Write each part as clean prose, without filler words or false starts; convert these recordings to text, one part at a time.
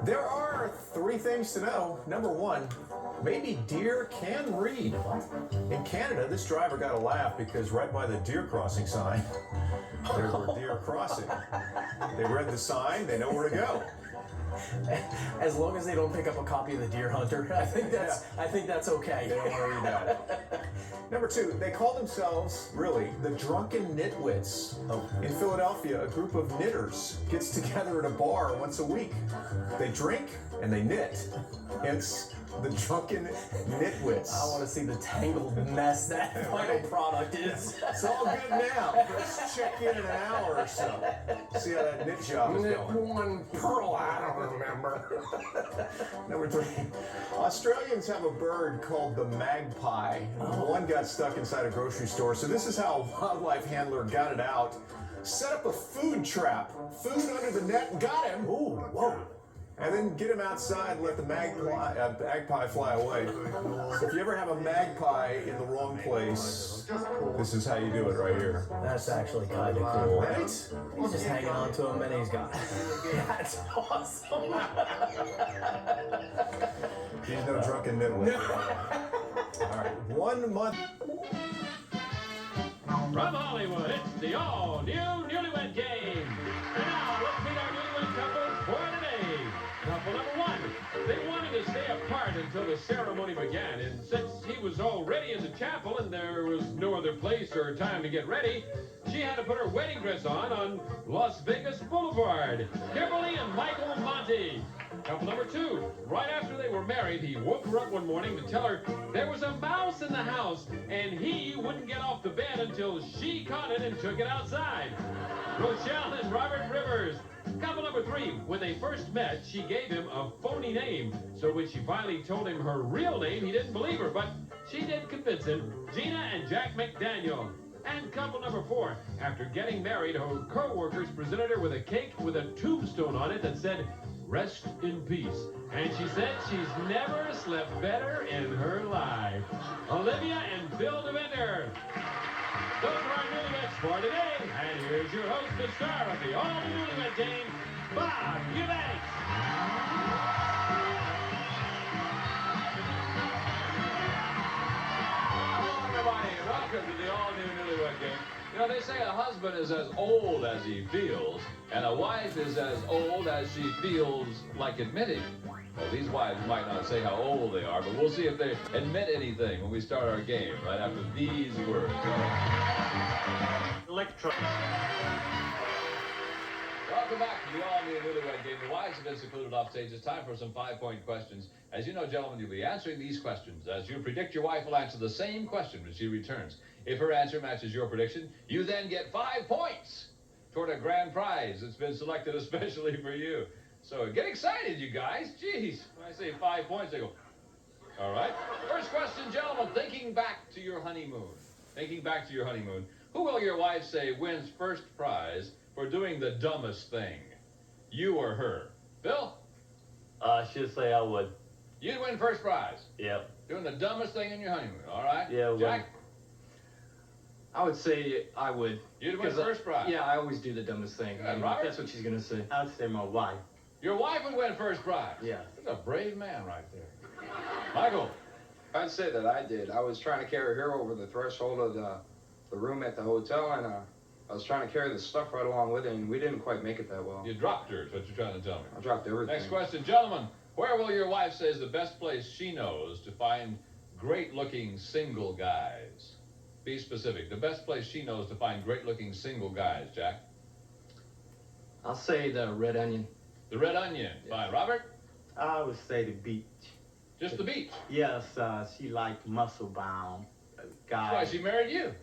There are 3 things to know. Number 1, maybe deer can read. In Canada, this driver got a laugh because right by the deer crossing sign, there were deer crossing. They read the sign, they know where to go. As long as they don't pick up a copy of the Deer Hunter, I think that's okay. They don't want to read that. Number 2, they call themselves, really, the Drunken Nitwits. In Philadelphia, a group of knitters gets together at a bar once a week. They drink and they knit. Hence, the Drunken Nitwits. I want to see the tangled mess that final product is. It's all good now. Let's check in an hour or so. See how that knit job is going. One pearl, I don't remember. Number 3, Australians have a bird called the magpie. One got stuck inside a grocery store, so this is how a wildlife handler got it out. Set up a food trap. Food under the net and got him. Ooh, whoa. And then get him outside and let the magpie fly away. So if you ever have a magpie in the wrong place, this is how you do it right here. That's actually kind of cool. Right? He's just hanging on to him and he's got That's awesome. He's no drunken nitwit. All right, 1 month. From Hollywood, it's the all-new Newlywed Game. And now, let's meet our newlywed couple for today. Couple number 1. They wanted to stay apart until the ceremony began, and since he was already in the chapel and there was no other place or time to get ready, she had to put her wedding dress on Las Vegas Boulevard. Kimberly and Michael Monty. Couple number 2. Right after they were married, he woke her up one morning to tell her there was a mouse in the house, and he wouldn't get off the bed until she caught it and took it outside. Rochelle and Robert Rivers. Couple number 3. When they first met, she gave him a phony name. So when she finally told him her real name, he didn't believe her, but she did convince him. Gina and Jack McDaniel. And couple number 4. After getting married, her co-workers presented her with a cake with a tombstone on it that said, "Rest in peace." And she said she's never slept better in her life. Olivia and Phil DeVenter. Those are our newlyweds for today. And here's your host, the star of the all-new Newlywed Game, Bob Eubanks. Hello, everybody, and welcome to the all-new Newlywed Game. You know, they say a husband is as old as he feels, and a wife is as old as she feels like admitting. Well, these wives might not say how old they are, but we'll see if they admit anything when we start our game right after these words. Electro. Welcome back to the all-new Newlywed Game. The wives have been secluded off stage. It's time for some 5-point questions. As you know, gentlemen, you'll be answering these questions. As you predict, your wife will answer the same question when she returns. If her answer matches your prediction, you then get 5 points toward a grand prize that's been selected especially for you. So get excited, you guys. Jeez, when I say 5 points, they go, all right. First question, gentlemen, thinking back to your honeymoon. Thinking back to your honeymoon, who will your wife say wins first prize for doing the dumbest thing? You or her? Bill? She'll say I would. You'd win first prize. Yep. Doing the dumbest thing in your honeymoon, all right? Yeah, well, Jack? I would say I would. You'd win first prize. Yeah, I always do the dumbest thing. Good, Robert? That's what she's gonna say. I'd say my wife. Your wife would win first prize. Yeah. That's a brave man right there. Michael? I'd say that I did. I was trying to carry her over the threshold of the room at the hotel, and I was trying to carry the stuff right along with it, and we didn't quite make it that well. You dropped her, is what you're trying to tell me. I dropped everything. Next question, gentlemen. Where will your wife say is the best place she knows to find great-looking single guys? Be specific. The best place she knows to find great-looking single guys, Jack? I'll say the Red Onion. The Red Onion. Fine. Robert? I would say the beach. Just the beach. Yes, she liked muscle-bound guys. That's why she married you.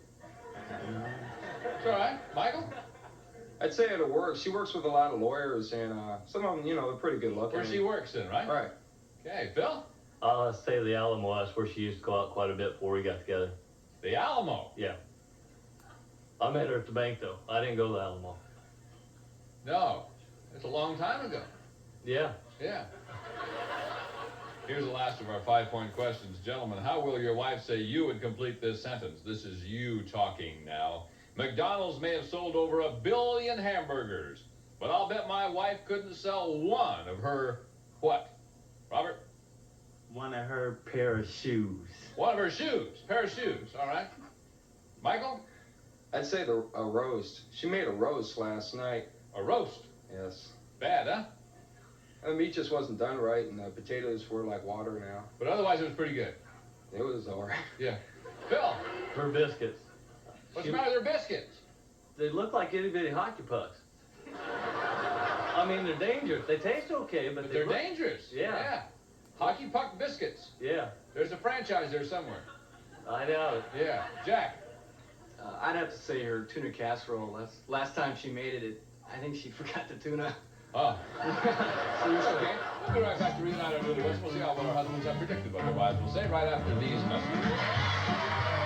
It's all right. Michael? I'd say at work. She works with a lot of lawyers, and some of them, you know, they're pretty good looking. Where she works in, right? Right. Okay. Phil? I'll say the Alamo. That's where she used to go out quite a bit before we got together. The Alamo. Yeah. I met her at the bank, though. I didn't go to the Alamo. No. It's a long time ago. Yeah. Yeah. Here's the last of our 5-point questions. Gentlemen, how will your wife say you would complete this sentence? This is you talking now. McDonald's may have sold over 1 billion hamburgers, But I'll bet my wife couldn't sell one of her what? Robert? One of her pair of shoes. One of her shoes. Pair of shoes. All right. Michael? I'd say a roast. She made a roast last night. A roast. Yes. Bad, huh? The meat just wasn't done right, and the potatoes were like water now. But otherwise, it was pretty good. It was alright. Yeah. Phil? Her biscuits. What's the matter with their biscuits? They look like itty bitty hockey pucks. I mean, they're dangerous. They taste okay, but They're look- dangerous. Yeah. Hockey puck biscuits. Yeah, There's a franchise there somewhere. I doubt it. Yeah. Jack? I'd have to say her tuna casserole. Last time she made it, I think she forgot the tuna. Oh. Okay. We'll be right back to reunite our newlyweds. We'll see how well our husbands have predicted what their wives will say right after these messages.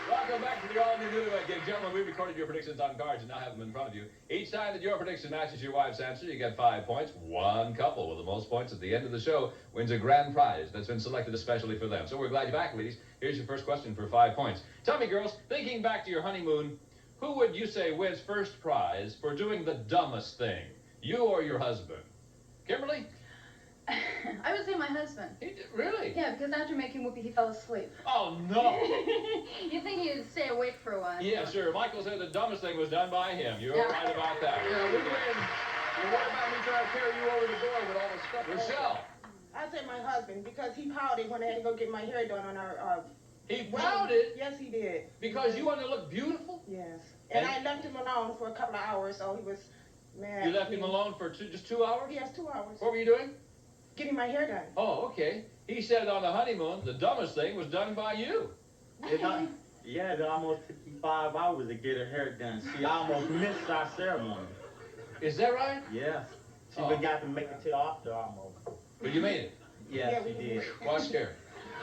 Welcome back to the all-new Newlywed Game. Gentlemen, we recorded your predictions on cards and now have them in front of you. Each time that your prediction matches your wife's answer, you get 5 points. One couple with the most points at the end of the show wins a grand prize that's been selected especially for them. So we're glad you're back, ladies. Here's your first question for 5 points. Tell me, girls, thinking back to your honeymoon, who would you say wins first prize for doing the dumbest thing? You or your husband? Kimberly? I would say my husband. He did, really? Yeah, because after making whoopie, he fell asleep. Oh, no. You think he'd stay awake for a while? Yeah, sure. Michael said the dumbest thing was done by him. You're Yeah. right about that. Yeah, we win. And what about me trying to carry you over the door with all the stuff? Rochelle? I say my husband because he pouted when I had to go get my hair done on our. He wedding. pouted Yes, he did. because you wanted to look beautiful? Yes. And And- I left him alone for a couple of hours, so he was mad. You left him alone for just 2 hours? Yes, 2 hours. What were you doing? Getting my hair done. Oh, okay. He said on the honeymoon, the dumbest thing was done by you. Yeah, it almost took me 5 hours to get her hair done. She almost missed our ceremony. Is that right? Yes. She Oh. forgot to make it till after almost. But you made it. Yes, Yeah, she we- did. Well, I was scared.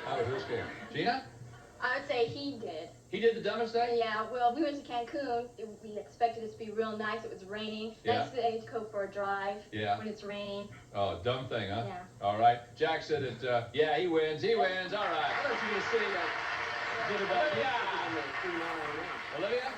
I was real scared. Gina? I would say he did. He did the dumbest thing? Yeah, well, we went to Cancun. We expected it to be real nice. It was raining. Yeah. Nice day to go for a drive Yeah. when it's raining. Oh, dumb thing, huh? Yeah. All right. Jack said it, yeah, he wins. He wins. All right. I thought you were going to say good about Olivia?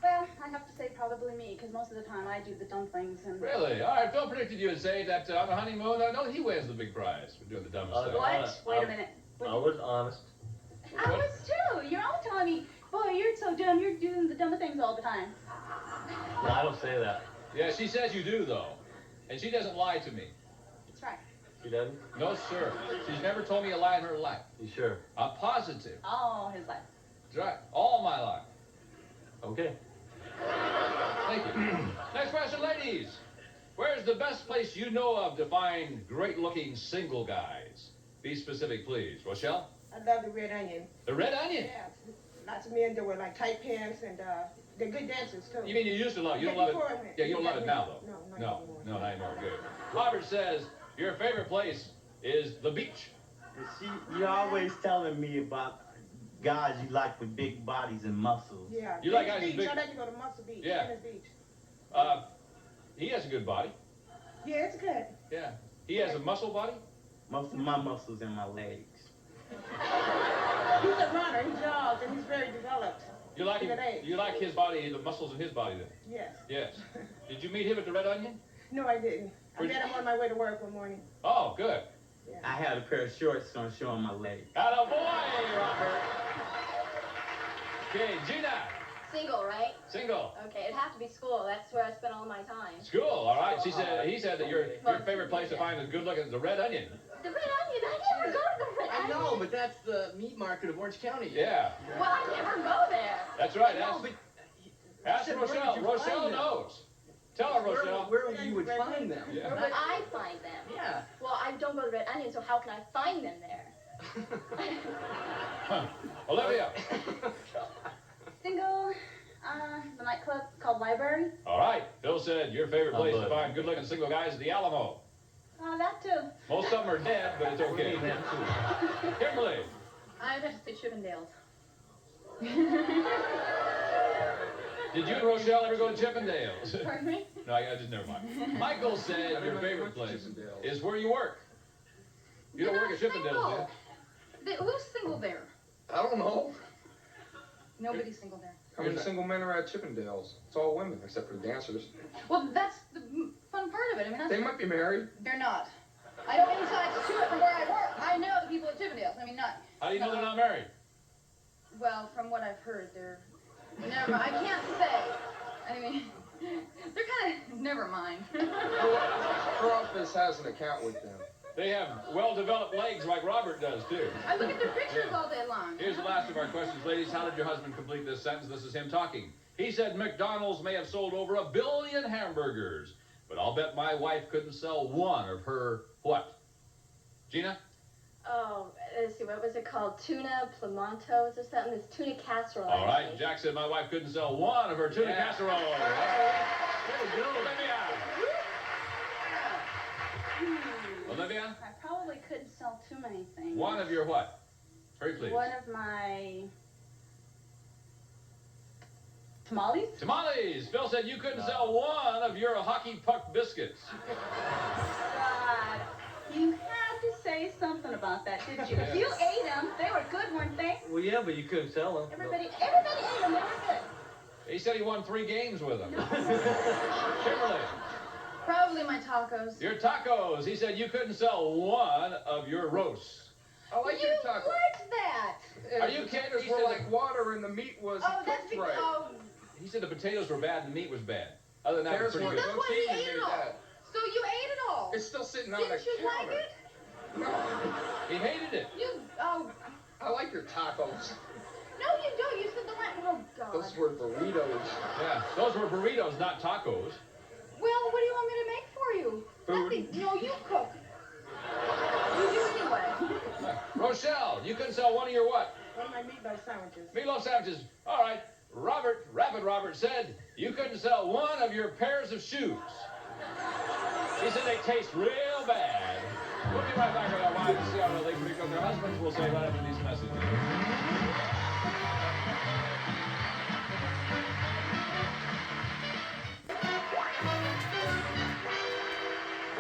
Well, I have to say probably me, because most of the time I do the dumb things. And Really? All right. Phil predicted you would say that on the honeymoon, no, he wins the big prize for doing the dumbest thing. What? Wait a minute. I was honest. I was too. You're all telling me, boy, you're so dumb. You're doing the dumb things all the time. No, I don't say that. Yeah, she says you do, though. And she doesn't lie to me. That's right. She doesn't? No, sir. She's never told me a lie in her life. You sure? I'm positive. All his life. That's right. All my life. Okay. Thank you. Next question, ladies. Where's the best place you know of to find great-looking single guys? Be specific, please. Rochelle? I love the red onion. The Red Onion? Yeah. Lots of men that wear like tight pants and they're good dancers too. You mean you used to love it? You don't Yeah, love before I it? went. Yeah, you don't love it now, though? No, not No, anymore. no, not anymore. Good. Robert says your favorite place is the beach. You're always telling me about guys you like with big bodies and muscles. Yeah. You like Venice guys with Beach. big- I like to go to Muscle Beach. Yeah. Venice Beach. He has a good body. Yeah, it's good. Yeah. He has a muscle body? Most of my muscles in my legs. He's a runner. He jogs and he's very developed. You like Look at that. you like his body, the muscles in his body then? Yes. Yes. Did you meet him at the Red Onion? No, I didn't. I Where'd met you- him on my way to work one morning. Oh, good. I had a pair of shorts on showing my legs. Attaboy, Robert. Okay, Gina. Single, right? Single. Okay, it'd have to be school. That's where I spend all my time. School, all right. He said that your favorite place to find a good looking is the Red Onion. The Red Onion? I never go to the Red I Onion. know, but that's the meat market of Orange County. Yeah. Well, I never go there. That's right. No, Ask, but ask said, where did Rochelle. you Rochelle find them? knows. Tell her, Rochelle. where you would find them. Yeah. But I find them. Yeah. Well, I don't go to the Red Onion, so how can I find them there? Huh. Olivia. Single, the nightclub called Library. All right. Phil said your favorite place to good. find good looking single guys is the Alamo. That too. Most of them are dead, but it's okay. We need them too. Kimberly. I'd have to say Chippendales. Did you and Rochelle ever go to Chippendales? Pardon me? No, I just never mind. Michael said your favorite place is where you work. You don't work at Chippendales, do you? Who's single there? I don't know. Nobody's single there. How many single men are at Chippendales? It's all women, except for the dancers. Well, that's the fun part of it. I mean, that's... They might be married. They're not. I don't inside to it from where I work. I know the people at Chippendales. I mean, not... How do you know they're not married? Well, from what I've heard, they're... Never mind. I can't say. I mean, they're kind of... Never mind. Her office has an account with them. They have well-developed legs like Robert does, too. I look at their pictures all day long. Here's the last of our questions, ladies. How did your husband complete this sentence? This is him talking. He said McDonald's may have sold over 1 billion hamburgers, but I'll bet my wife couldn't sell one of her what? Gina? Oh, let's see, what was it called? Tuna Plamontos or something? It's tuna casserole. All right, Jack said my wife couldn't sell one of her tuna casserole. Very good. Olivia? I probably couldn't sell too many things. One of your what? Hurry, please. One of my tamales? Tamales. Phil said you couldn't sell one of your hockey puck biscuits. God, you had to say something about that, didn't you? Yes. You ate them. They were good, weren't they? Well, yeah, but you couldn't sell them. Everybody ate them. They were good. He said he won 3 games with them. Kimberly. Probably my tacos. Your tacos. He said you couldn't sell one of your roasts. I like your tacos. You liked that. Are you kidding? Potatoes were like water and the meat was cooked right. Oh, He said the potatoes were bad and the meat was bad. Other than that, it was pretty There's good. that's why he ate it all. So you ate it all. It's still sitting on Didn't the you counter. like it? He hated it. Oh. I like your tacos. No, you don't. You said the one. Oh, God. Those were burritos. Yeah, those were burritos, not tacos. Well, what do you want me to make for you? Food. Nothing. No, you cook. You do anyway. Rochelle, you couldn't sell one of your what? One of my meatball sandwiches. Meatloaf sandwiches. All right. Rapid Robert said you couldn't sell one of your pairs of shoes. He said they taste real bad. We'll be right back with our wives to see how well they predict on their husbands. We'll say right after these messages.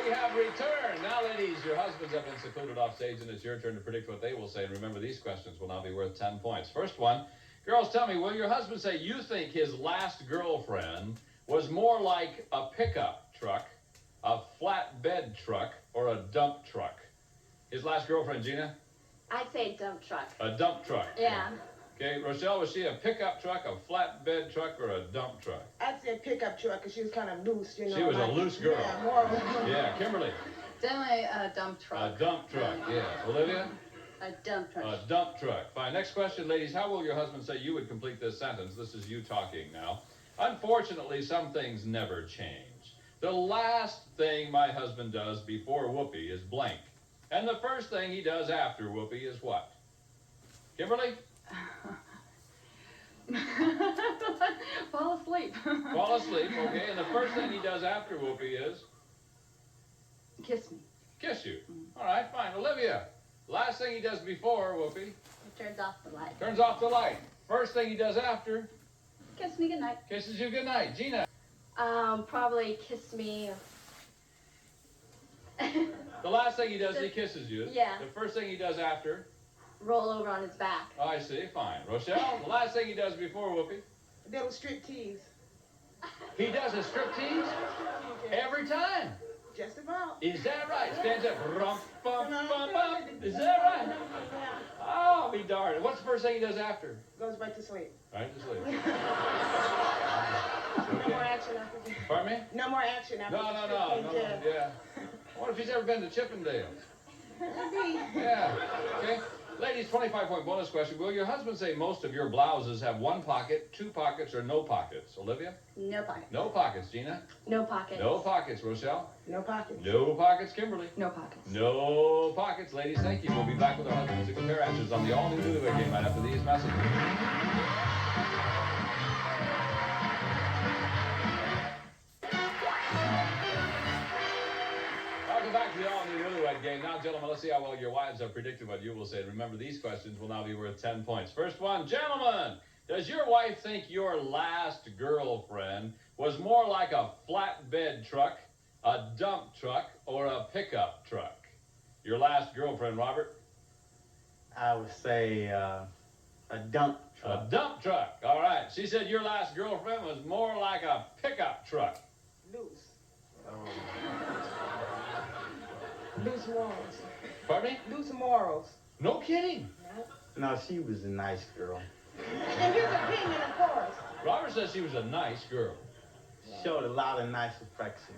We have returned. Now, ladies, your husbands have been secluded off stage, and it's your turn to predict what they will say. And remember, these questions will now be worth 10 points. First one, girls, tell me, will your husband say you think his last girlfriend was more like a pickup truck, a flatbed truck, or a dump truck? His last girlfriend, Gina? I'd say dump truck. A dump truck. Yeah. Okay, Rochelle, was she a pickup truck, a flatbed truck, or a dump truck? I'd say pickup truck because she was kind of loose, you know. She was a like, loose girl. Yeah, more of a... Yeah, Kimberly. Definitely a dump truck. A dump truck, yeah. Olivia? A dump truck. A dump truck. Fine. Next question, ladies. How will your husband say you would complete this sentence? This is you talking now. Unfortunately, some things never change. The last thing my husband does before whoopee is blank. And the first thing he does after whoopee is what? Kimberly? Fall asleep. Fall asleep, okay. And the first thing he does after whoopee is? Kiss me. Kiss you. All right, fine. Olivia, last thing he does before whoopee? He turns off the light. Turns off the light. First thing he does after? Kiss me goodnight. Kisses you goodnight. Gina? Probably kiss me. The last thing he does, he kisses you. Yeah. The first thing he does after? Roll over on his back. Oh, I see. Fine. Rochelle, the last thing he does before whoopee? Little strip tease. He does a striptease every time. Just about. Is that right? Stands up. Rum, bum, bum, bum. Is that right? Oh, I'll be darned. What's the first thing he does after? Goes right to sleep. Right to sleep. No more action after. Pardon me? No more action after. No. Yeah. What if he's ever been to Chippendales? Maybe. Yeah. Okay. Ladies, 25-point bonus question. Will your husband say most of your blouses have one pocket, two pockets, or no pockets? Olivia? No pockets. No pockets. Gina? No pockets. No pockets. Rochelle? No pockets. No pockets. Kimberly? No pockets. No pockets. Ladies, thank you. We'll be back with our husbands to compare answers on the all-new Newlywed Game right after these messages. Welcome back to the all-new Newlywed Game. Now, gentlemen, let's see how well your wives have predicted what you will say. Remember, these questions will now be worth 10 points. First one, gentlemen, does your wife think your last girlfriend was more like a flatbed truck, a dump truck, or a pickup truck? Your last girlfriend, Robert? I would say a dump A dump truck. All right. She said your last girlfriend was more like a pickup truck. Loose. Loose morals. Pardon me? Loose morals. No kidding. No, she was a nice girl. In his opinion, of course. Robert says she was a nice girl. Showed a lot of nice affection.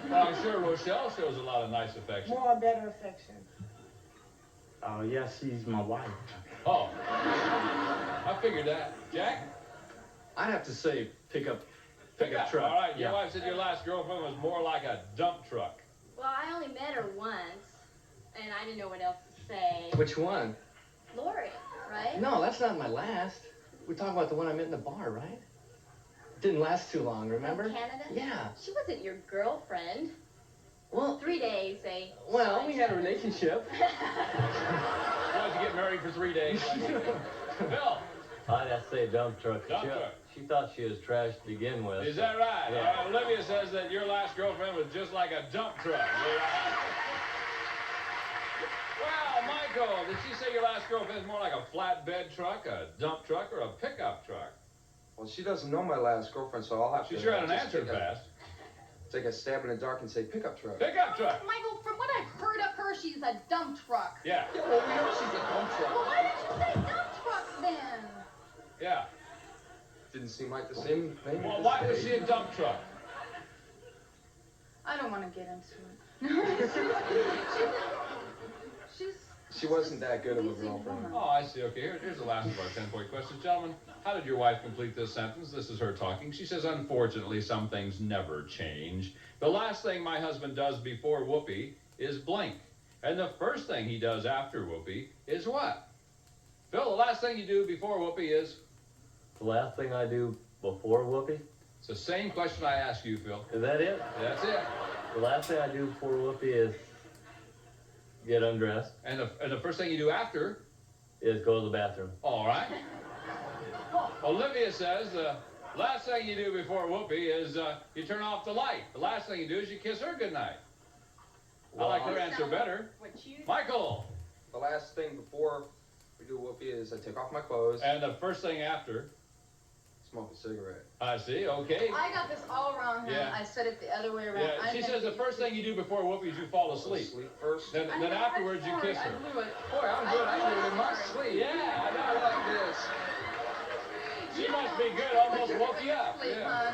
Well, I'm sure Rochelle shows a lot of nice affection. More better affection. Oh, yeah, she's my wife. Oh. I figured that. Jack? I'd have to say pickup truck. All right. Your Yeah. wife said your last girlfriend was more like a dump truck. Well, I only met her once, and I didn't know what else to say. Which one? Lori, right? No, that's not my last. We're talking about the one I met in the bar, right? Didn't last too long, remember? From Canada? Yeah. She wasn't your girlfriend. Well, 3 days, they... well, we had a relationship. Why'd you get married for 3 days? Bill? I'd have to say dump truck. Dump truck. She thought she was trash to begin with. Is that right? Yeah. Olivia says that your last girlfriend was just like a dump truck. You're right. Well, Michael, did she say your last girlfriend is more like a flatbed truck, a dump truck, or a pickup truck? Well, she doesn't know my last girlfriend, so I'll have She to... sure had an just answer take a- fast. Take a stab in the dark and say pickup truck. Pickup truck. Michael, from what I've heard of her, she's a dump truck. Yeah. Yeah, well, we know she's a dump Well, truck. why didn't you say dump truck then? Yeah. Didn't seem like the same thing. Well, why was she a dump truck? I don't want to get into it. she's She wasn't that good of a girlfriend. Oh, I see. Okay, here's the last of our 10-point questions. Gentlemen, how did your wife complete this sentence? This is her talking. She says, unfortunately, some things never change. The last thing my husband does before whoopee is blink. And the first thing he does after whoopee is what? Phil, the last thing you do before whoopee is? The last thing I do before whoopee? It's the same question I asked you, Phil. Is that it? That's it. The last thing I do before whoopee is get undressed. And the first thing you do after? Is go to the bathroom. All right. Olivia says the last thing you do before whoopee is you turn off the light. The last thing you do is you kiss her goodnight. I like her answer better. Michael. The last thing before we do whoopee is I take off my clothes. And the first thing after? Smoke a cigarette. I see, okay. I got this all wrong, huh? Yeah. I said it the other way around. Yeah, she says the first thing you do before whoopee is you fall asleep. Sleep first. Then afterwards you kiss her. I blew it. Boy, I'm good. I do it in my sleep. Yeah, I I know. like this. She must be good, almost woke you up. Sleep, Yeah.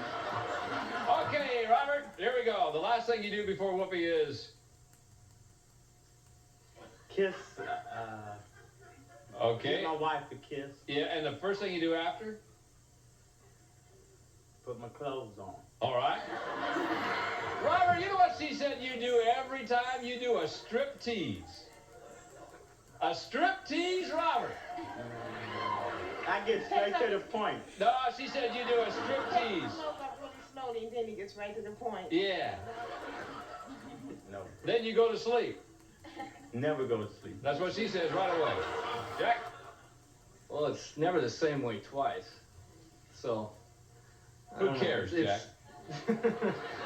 hon. Okay, Robert, here we go. The last thing you do before whoopee is? Kiss, Okay. give my wife a kiss, Yeah, and the first thing you do after? put my clothes on. All right. Robert, you know what she said you do every time? You do a strip tease. A strip tease, Robert. I get straight to the point. No, she said you do a strip tease. Slows up really slowly, and then he gets right to the point. Yeah. No, Then you go to sleep. never go to sleep. That's what she says right away. Jack? Well, it's never the same way twice. So. I Who don't know. cares, Jack?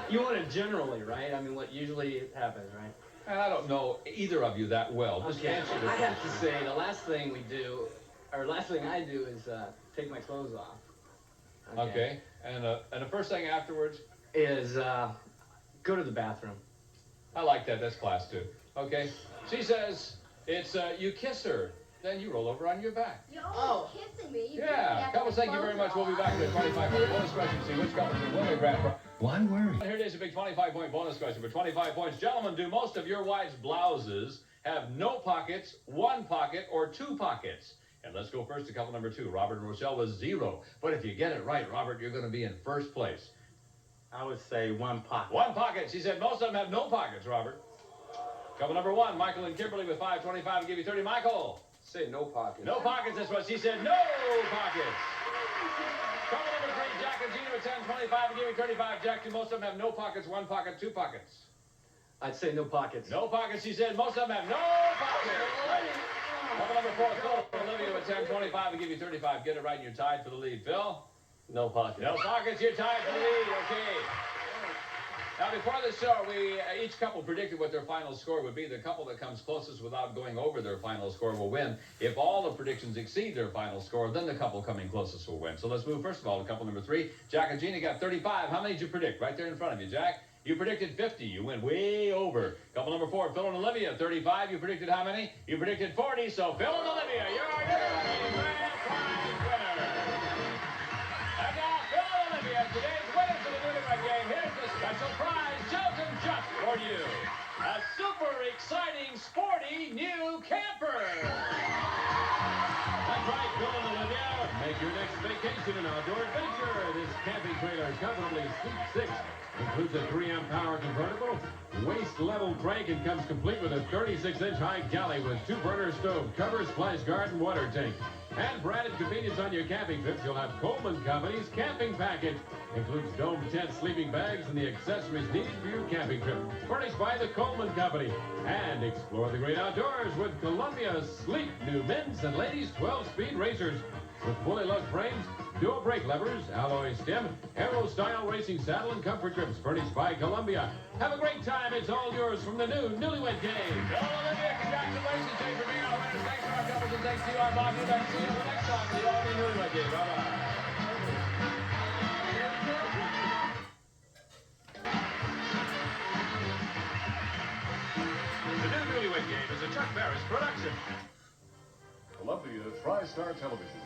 You want it generally, right? I mean, what usually happens, right? And I don't know either of you that well. Just Okay. answer the I have to question. say, the last thing we do, or last thing I do is take my clothes off. Okay. And the first thing afterwards? Is go to the bathroom. I like that. That's class too. Okay. She says it's you kiss her, then you roll over on your back. You're always kissing me. You Yeah. Couples, thank you very much. We'll be back with a 25-point bonus question to see which couple will win a grand prize. Why worry? Here it is, a big 25-point bonus question for 25 points. Gentlemen, do most of your wife's blouses have no pockets, one pocket, or two pockets? And let's go first to couple number 2. Robert and Rochelle was 0. But if you get it right, Robert, you're going to be in first place. I would say one pocket. One pocket. She said most of them have no pockets, Robert. Couple number 1, Michael and Kimberly with 525 to give you 30. Michael. Say no pockets. No pockets, that's what she said. No pockets. Couple number 3, Jack and Gina with 1025 to give you 35. Jack, do most of them have no pockets, one pocket, two pockets? I'd say no pockets. No pockets, she said. Most of them have no pockets. Couple number 4, Phil and Olivia with 1025 to give you 35. Get it right and you're tied for the lead. Phil? No pocket. No pockets, you're tied for the lead. Okay. Now, before the show, each couple predicted what their final score would be. The couple that comes closest without going over their final score will win. If all the predictions exceed their final score, then the couple coming closest will win. So let's move first of all to couple number 3. Jack and Gina got 35. How many did you predict? Right there in front of you, Jack. You predicted 50. You went way over. Couple number 4, Phil and Olivia, 35. You predicted how many? You predicted 40. So Phil and Olivia, you're our grand prize winner. And now, Phil and Olivia, today's winners of the Newlywed Game. Here's the special prize chosen just for you. A super exciting, sporty new camper. That's right, Phil and Olivia. Make your next vacation an outdoor adventure. This camping trailer is comfortably seat 6. Includes a 3-amp power convertible, waist-level crank, and comes complete with a 36-inch high galley with 2-burner stove, cover, splash guard, and water tank. And for added convenience on your camping trips, you'll have Coleman Company's camping package. Includes dome tent, sleeping bags, and the accessories needed for your camping trip. Furnished by the Coleman Company. And explore the great outdoors with Columbia's sleek new men's and ladies' 12-speed racers. With fully lugged frames, dual brake levers, alloy stem, aero-style racing saddle, and comfort grips furnished by Columbia. Have a great time. It's all yours from the new Newlywed Game. Well, Olivia, congratulations. Thanks for being our winners. Thanks to our couples, and thanks to you, our boss. We'll see you next time for the all-new Newlywed Game. Bye-bye. The new Newlywed Game is a Chuck Barris production. Columbia TriStar Television.